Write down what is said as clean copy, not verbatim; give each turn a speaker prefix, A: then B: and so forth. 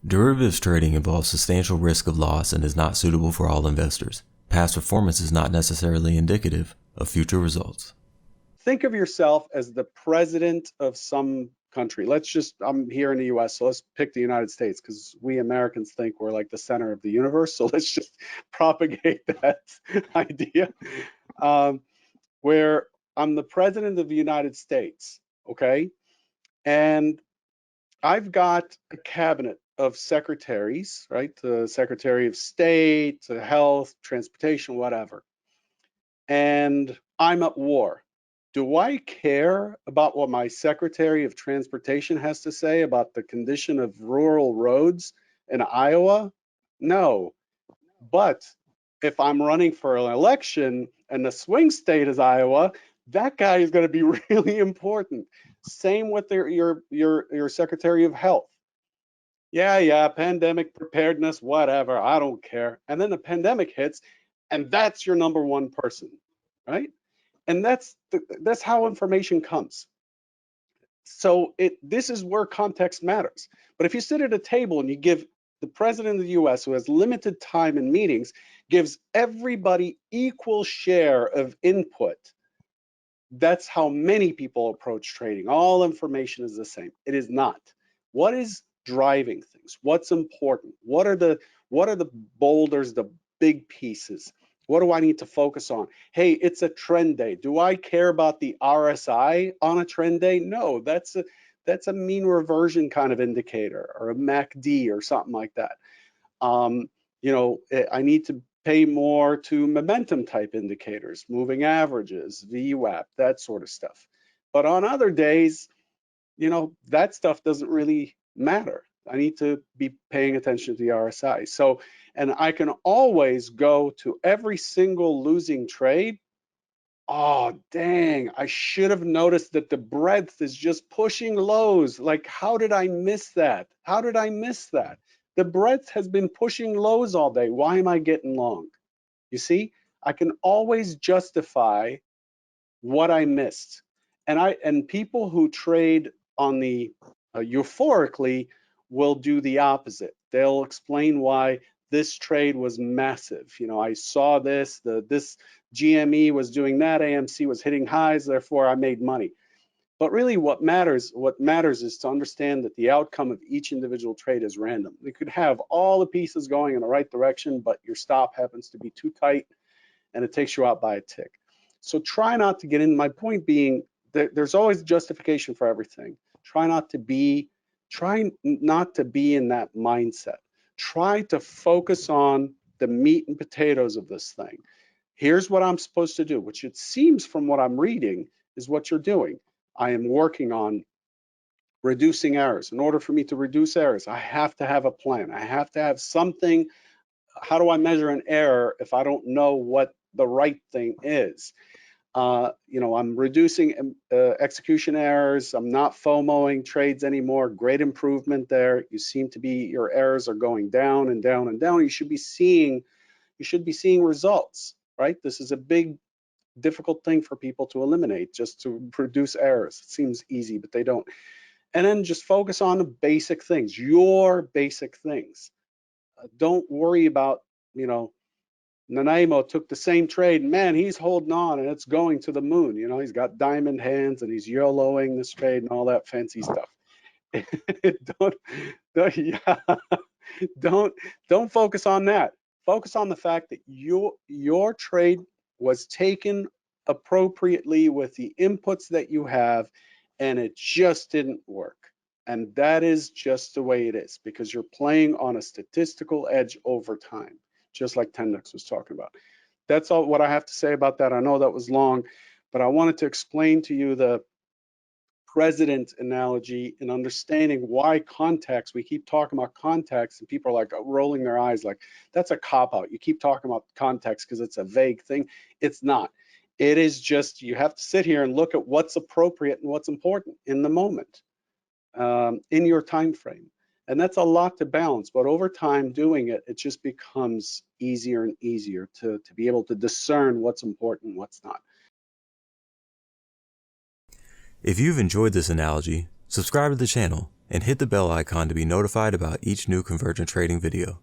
A: Derivatives trading involves substantial risk of loss and is not suitable for all investors. Past performance is not necessarily indicative of future results.
B: Think of yourself as the president of some country. I'm here in the US, so let's pick the United States because we Americans think we're like the center of the universe. So let's just propagate that idea. Where I'm the president of the United States, okay? And I've got a cabinet of secretaries, right? The Secretary of State, Health, Transportation, whatever. And I'm at war. Do I care about what my Secretary of Transportation has to say about the condition of rural roads in Iowa? No. But if I'm running for an election and the swing state is Iowa, that guy is going to be really important. Same with your Secretary of Health. Yeah, pandemic preparedness, whatever, I don't care. And then the pandemic hits, and that's your number one person, right? And that's how information comes. So this is where context matters. But if you sit at a table and you give the president of the US, who has limited time in meetings, gives everybody equal share of input, that's how many people approach trading. All information is the same. It is not. What is driving things? What's important? What are the boulders, the big pieces? What do I need to focus on? Hey, it's a trend day. Do I care about the RSI on a trend day? No, that's a mean reversion kind of indicator, or a MACD or something like that. I need to pay more to momentum type indicators, moving averages, VWAP, that sort of stuff. But on other days, that stuff doesn't really matter. I need to be paying attention to the RSI. So, and I can always go to every single losing trade. Oh, dang, I should have noticed that the breadth is just pushing lows. Like, how did I miss that? How did I miss that? The breadth has been pushing lows all day. Why am I getting long? You see, I can always justify what I missed. And people who trade on the euphorically will do the opposite. They'll explain why this trade was massive. I saw this GME was doing that, AMC was hitting highs, therefore I made money. But really what matters is to understand that the outcome of each individual trade is random. You could have all the pieces going in the right direction, but your stop happens to be too tight and it takes you out by a tick. So try not to get in. My point being that there's always justification for everything. Try not to be in that mindset. Try to focus on the meat and potatoes of this thing. Here's what I'm supposed to do, which it seems from what I'm reading is what you're doing. I am working on reducing errors. In order for me to reduce errors, I have to have a plan. I have to have something. How do I measure an error if I don't know what the right thing is? I'm reducing execution errors. I'm not FOMOing trades anymore. Great improvement there. Your errors are going down and down and down. You should be seeing results, right? This is a big, difficult thing for people to eliminate, just to reduce errors. It seems easy, but they don't. And then just focus on the basic things, your basic things. Don't worry about, Nanaimo took the same trade, and man, he's holding on and it's going to the moon. He's got diamond hands and he's YOLOing this trade and all that fancy stuff. don't focus on that. Focus on the fact that your trade was taken appropriately with the inputs that you have, and it just didn't work. And that is just the way it is, because you're playing on a statistical edge over time, just like Tendex was talking about. That's all what I have to say about that. I know that was long, but I wanted to explain to you the president analogy and understanding why context. We keep talking about context and people are like rolling their eyes like, that's a cop-out. You keep talking about context because it's a vague thing. It's not. It is just, you have to sit here and look at what's appropriate and what's important in the moment, in your time frame. And that's a lot to balance, but over time doing it, it just becomes easier and easier to be able to discern what's important and what's not.
A: If you've enjoyed this analogy, subscribe to the channel and hit the bell icon to be notified about each new Convergent Trading video.